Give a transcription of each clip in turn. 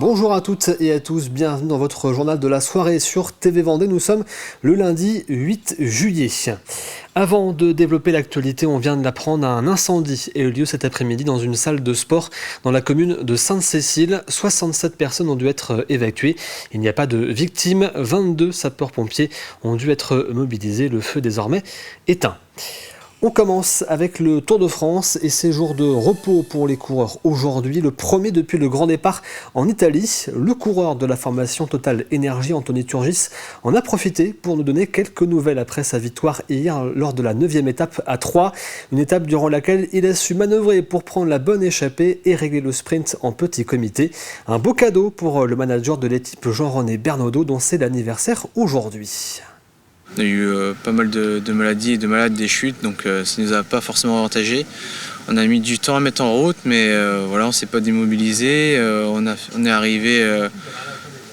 Bonjour à toutes et à tous, bienvenue dans votre journal de la soirée sur TV Vendée. Nous sommes le lundi 8 juillet. Avant de développer l'actualité, on vient de l'apprendre, un incendie a eu lieu cet après-midi dans une salle de sport dans la commune de Sainte-Cécile. 67 personnes ont dû être évacuées. Il n'y a pas de victimes. 22 sapeurs-pompiers ont dû être mobilisés. Le feu désormais éteint. On commence avec le Tour de France et ses jours de repos pour les coureurs. Aujourd'hui, le premier depuis le grand départ en Italie. Le coureur de la formation Total Énergie, Anthony Turgis, en a profité pour nous donner quelques nouvelles après sa victoire hier lors de la 9e étape à Troyes. Une étape durant laquelle il a su manœuvrer pour prendre la bonne échappée et régler le sprint en petit comité. Un beau cadeau pour le manager de l'équipe Jean-René Bernaudot dont c'est l'anniversaire aujourd'hui. On a eu pas mal de maladies et de malades, des chutes, donc ça ne nous a pas forcément avantagé. On a mis du temps à mettre en route, mais voilà, on ne s'est pas démobilisé. On est arrivé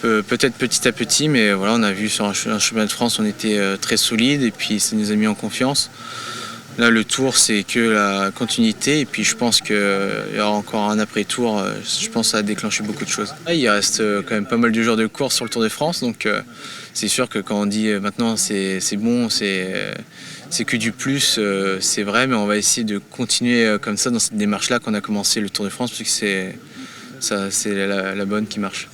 peut-être petit à petit, mais voilà, on a vu sur un chemin de France, on était très solide et puis ça nous a mis en confiance. Là, le tour, c'est que la continuité et puis je pense qu'il y aura encore un après-tour. Je pense que ça a déclenché beaucoup de choses. Il reste quand même pas mal de jours de course sur le Tour de France, donc c'est sûr que quand on dit maintenant c'est bon, c'est que du plus, c'est vrai, mais on va essayer de continuer comme ça dans cette démarche-là qu'on a commencé le Tour de France, puisque c'est la bonne qui marche.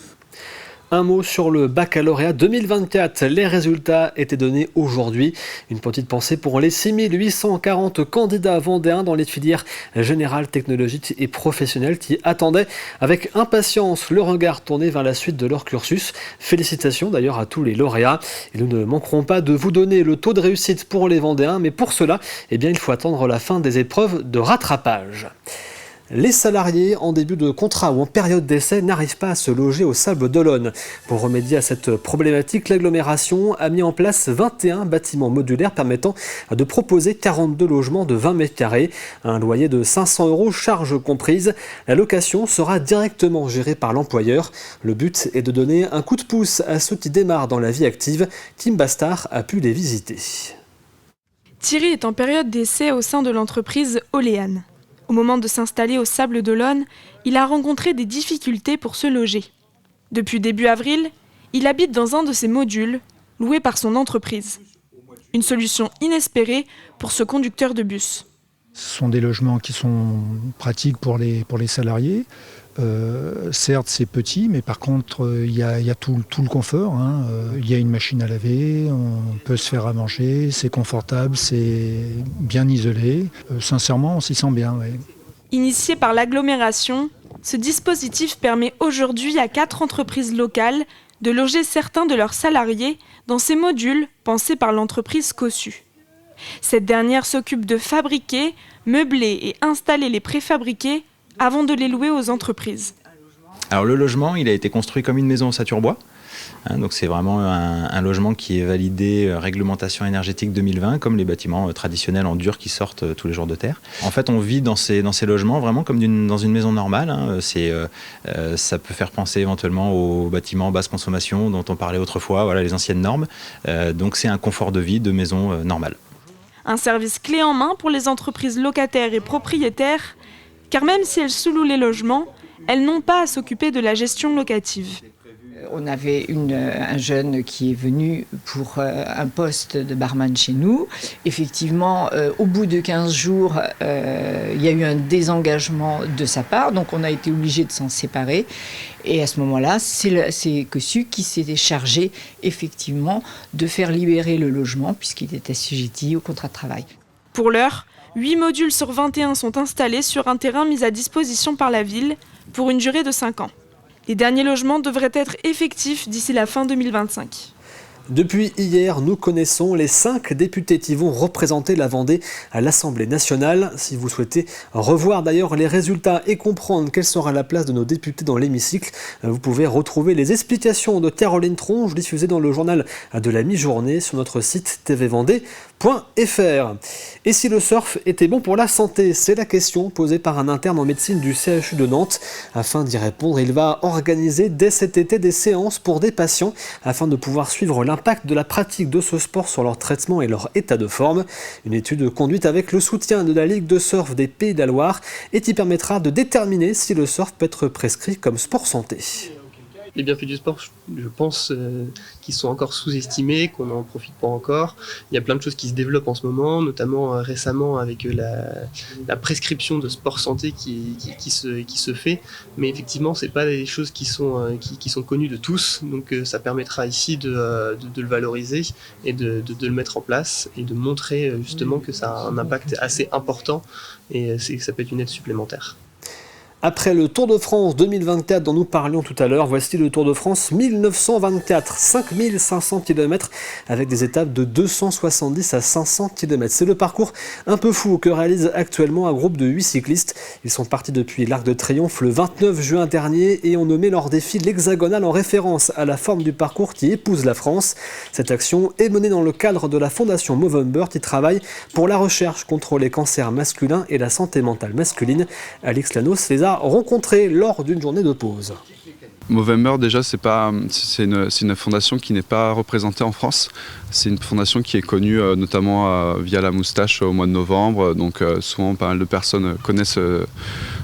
Un mot sur le baccalauréat 2024. Les résultats étaient donnés aujourd'hui. Une petite pensée pour les 6840 candidats vendéens dans les filières générales, technologiques et professionnelles qui attendaient avec impatience le regard tourné vers la suite de leur cursus. Félicitations d'ailleurs à tous les lauréats. Et nous ne manquerons pas de vous donner le taux de réussite pour les vendéens, mais pour cela, il faut attendre la fin des épreuves de rattrapage. Les salariés en début de contrat ou en période d'essai n'arrivent pas à se loger au Sables d'Olonne. Pour remédier à cette problématique, l'agglomération a mis en place 21 bâtiments modulaires permettant de proposer 42 logements de 20 mètres carrés. Un loyer de 500 €, charges comprises. La location sera directement gérée par l'employeur. Le but est de donner un coup de pouce à ceux qui démarrent dans la vie active. Kim Bastard a pu les visiter. Thierry est en période d'essai au sein de l'entreprise Olean. Au moment de s'installer au Sables d'Olonne, il a rencontré des difficultés pour se loger. Depuis début avril, il habite dans un de ces modules, loué par son entreprise. Une solution inespérée pour ce conducteur de bus. Ce sont des logements qui sont pratiques pour les salariés. Certes, c'est petit, mais par contre, il y a tout le confort. Il y a une machine à laver, on peut se faire à manger, c'est confortable, c'est bien isolé. Sincèrement, on s'y sent bien. Ouais. Initié par l'agglomération, ce dispositif permet aujourd'hui à 4 entreprises locales de loger certains de leurs salariés dans ces modules pensés par l'entreprise Cossu. Cette dernière s'occupe de fabriquer, meubler et installer les préfabriqués avant de les louer aux entreprises. Alors le logement, il a été construit comme une maison ossature bois. Donc c'est vraiment un logement qui est validé réglementation énergétique 2020, comme les bâtiments traditionnels en dur qui sortent tous les jours de terre. En fait, on vit dans ces logements vraiment comme dans une maison normale. Ça peut faire penser éventuellement aux bâtiments basse consommation dont on parlait autrefois, voilà, les anciennes normes. Donc c'est un confort de vie de maison normale. Un service clé en main pour les entreprises locataires et propriétaires, car même si elles sous-louent les logements, elles n'ont pas à s'occuper de la gestion locative. On avait un jeune qui est venu pour un poste de barman chez nous. Effectivement, au bout de 15 jours, il y a eu un désengagement de sa part, donc on a été obligé de s'en séparer. Et à ce moment-là, c'est Cossu qui s'était chargé effectivement de faire libérer le logement puisqu'il était assujetti au contrat de travail. Pour l'heure, 8 modules sur 21 sont installés sur un terrain mis à disposition par la ville pour une durée de 5 ans. Les derniers logements devraient être effectifs d'ici la fin 2025. Depuis hier, nous connaissons les 5 députés qui vont représenter la Vendée à l'Assemblée nationale. Si vous souhaitez revoir d'ailleurs les résultats et comprendre quelle sera la place de nos députés dans l'hémicycle, vous pouvez retrouver les explications de Caroline Tronche diffusées dans le journal de la mi-journée sur notre site tvvendée.fr. Et si le surf était bon pour la santé? C'est la question posée par un interne en médecine du CHU de Nantes. Afin d'y répondre, il va organiser dès cet été des séances pour des patients afin de pouvoir suivre l'impact de la pratique de ce sport sur leur traitement et leur état de forme. Une étude conduite avec le soutien de la Ligue de surf des Pays de la Loire et qui permettra de déterminer si le surf peut être prescrit comme sport santé. Les bienfaits du sport, je pense qu'ils sont encore sous-estimés, qu'on n'en profite pas encore. Il y a plein de choses qui se développent en ce moment, notamment récemment avec la prescription de sport santé qui se fait. Mais effectivement, c'est pas des choses qui sont connues de tous. Donc ça permettra ici de le valoriser et de le mettre en place et de montrer justement que ça a un impact assez important et que ça peut être une aide supplémentaire. Après le Tour de France 2024 dont nous parlions tout à l'heure, voici le Tour de France 1924, 5500 km avec des étapes de 270 à 500 km. C'est le parcours un peu fou que réalise actuellement un groupe de 8 cyclistes. Ils sont partis depuis l'Arc de Triomphe le 29 juin dernier et ont nommé leur défi l'Hexagonale en référence à la forme du parcours qui épouse la France. Cette action est menée dans le cadre de la fondation Movember qui travaille pour la recherche contre les cancers masculins et la santé mentale masculine. Alix Lanos les a rencontrés lors d'une journée de pause. Movember, déjà, c'est une fondation qui n'est pas représentée en France. C'est une fondation qui est connue notamment via la moustache au mois de novembre. Donc souvent, pas mal de personnes connaissent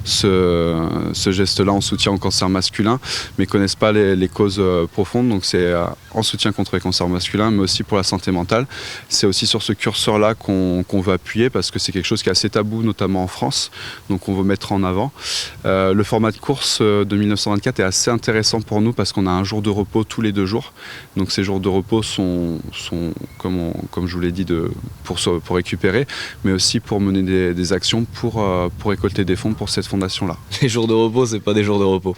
ce geste-là en soutien au cancer masculin, mais ne connaissent pas les causes profondes. Donc c'est en soutien contre les cancers masculins, mais aussi pour la santé mentale. C'est aussi sur ce curseur-là qu'on veut appuyer parce que c'est quelque chose qui est assez tabou, notamment en France. Donc on veut mettre en avant. Le format de course de 1924 est assez intéressant pour nous parce qu'on a un jour de repos tous les 2 jours. Donc ces jours de repos sont comme je vous l'ai dit, pour récupérer, mais aussi pour mener des actions pour récolter des fonds pour cette fondation-là. Les jours de repos, c'est pas des jours de repos.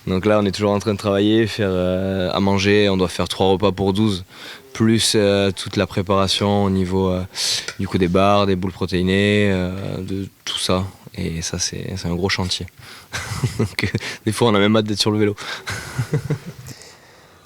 Donc là, on est toujours en train de travailler, faire à manger. On doit faire 3 repas pour 12, plus toute la préparation au niveau du coup des barres, des boules protéinées, de tout ça. Et ça, c'est un gros chantier. Donc, des fois, on a même hâte d'être sur le vélo.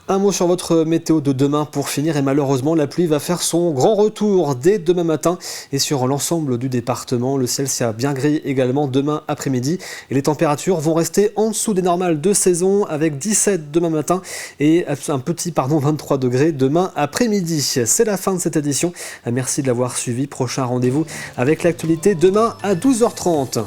Un mot sur votre météo de demain pour finir et malheureusement la pluie va faire son grand retour dès demain matin et sur l'ensemble du département. Le ciel sera bien gris également demain après-midi et les températures vont rester en dessous des normales de saison avec 17 demain matin et un petit 23 degrés demain après-midi. C'est la fin de cette édition. Merci de l'avoir suivi. Prochain rendez-vous avec l'actualité demain à 12h30.